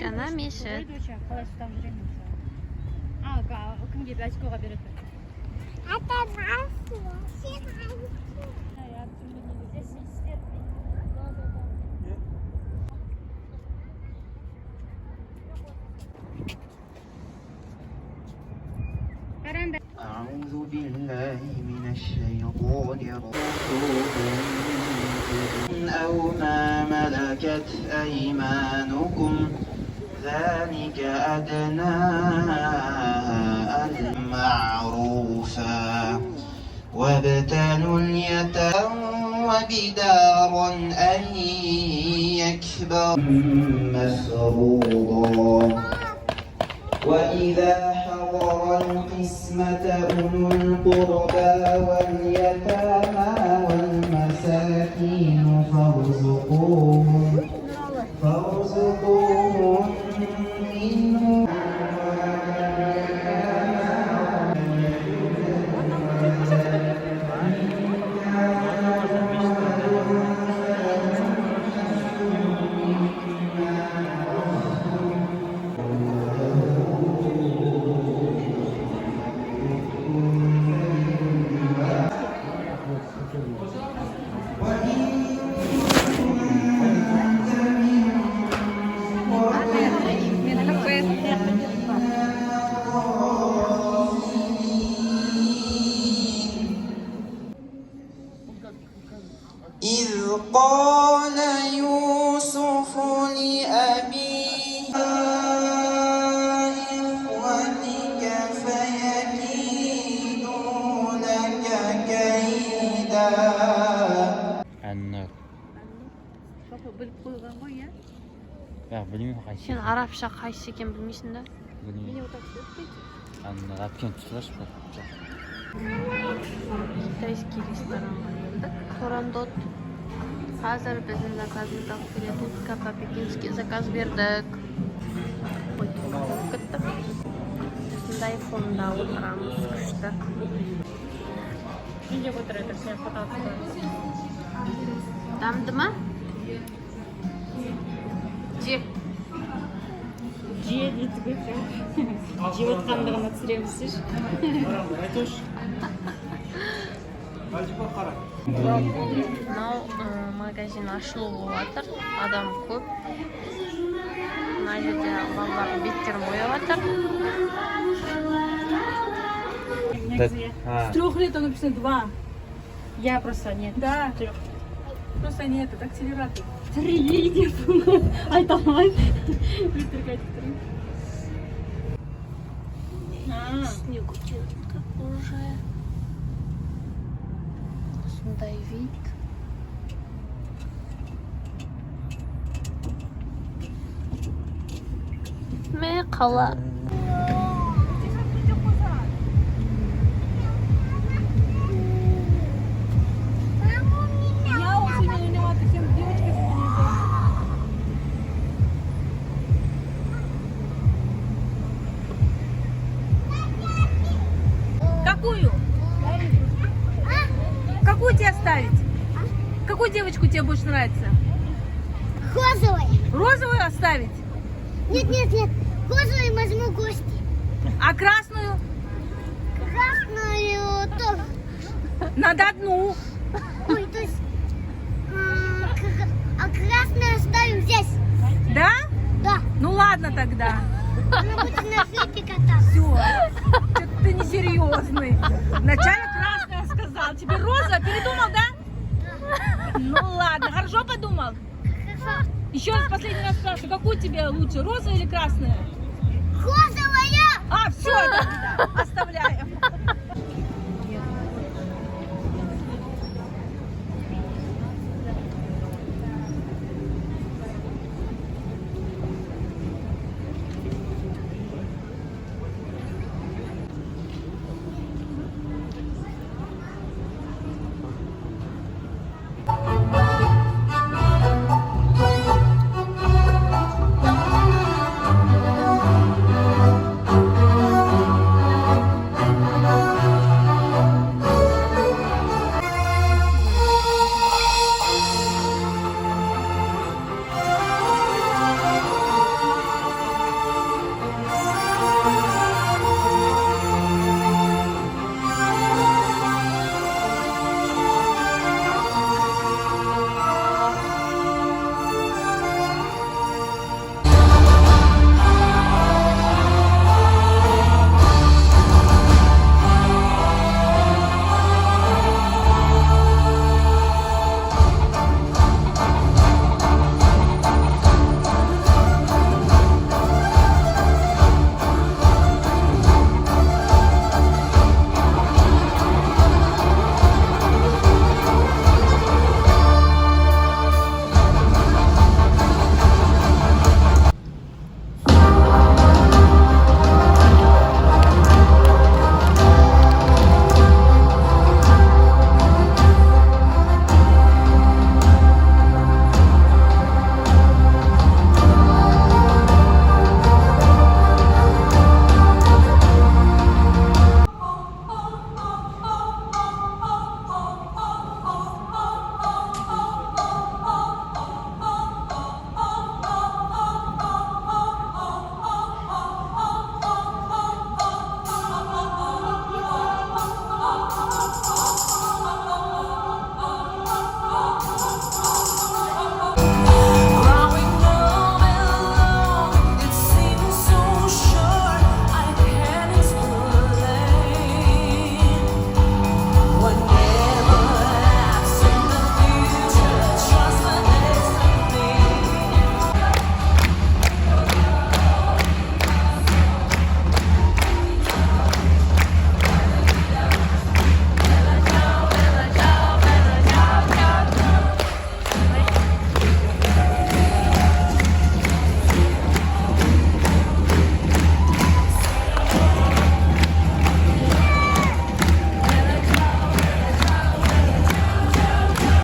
Canım yeşil. 큰게 맛있고 가버렸다. أعوذ بالله من الشيطان الرجيم أو ما ملكت أيمانكم ذلك أدنى المعروفا وابتلوا اليتامى وبدارا أن يكبر مسرورا وإذا حضر القسمة أولو القربى واليتامى والمساكين فارزقوهم منه إذ قال يوسف لأبيه إخوتك فيكيدون لك كيدا النار Ya bilmiyorum kaç. Sen Arapça qaysi ekan bilmaysan-da. Bilmiyorum. Anne atken tutulaş mı? Китайский restoranға келдік. Турандот. Қазір біздің заказымызды алып келеді. Утка по-пекински заказ бердік. Ой, кеттік. Осындай фонда отырамыз күшті. Не деп отыр это сен фотосы. Дамды ма? Же. Же дейді көпе. Же отқандығына түсіремізсіз. Мынау магазин ашылу болып жатыр. Адам көп. Мына жерде балалардың беттерін бояп жатыр. С 3 лет он написано 2. Я просто нет. Да. 3. Просто нет, это акселератор. 3 деп. Айтамай. Вытергать 3. Снег идет, как уже. Осындай вид. Мә қала. Какую? Какую тебе оставить? Какую девочку тебе больше нравится? Розовый. Розовую оставить? Нет, нет, нет. Розовый возьму гости. А красную? Красную тоже. Надо одну. Ой, то есть... А красную оставим здесь. Да? Да. Ну ладно тогда. Она будет на флипе кататься. Все. Что-то ты несерьезный. Вначале красная сказал. Теперь розовая. Передумал, да? Ну ладно. Хорошо подумал? Хорошо. Еще раз последний раз спрашиваю. Какую тебе лучше? Розовая или красная?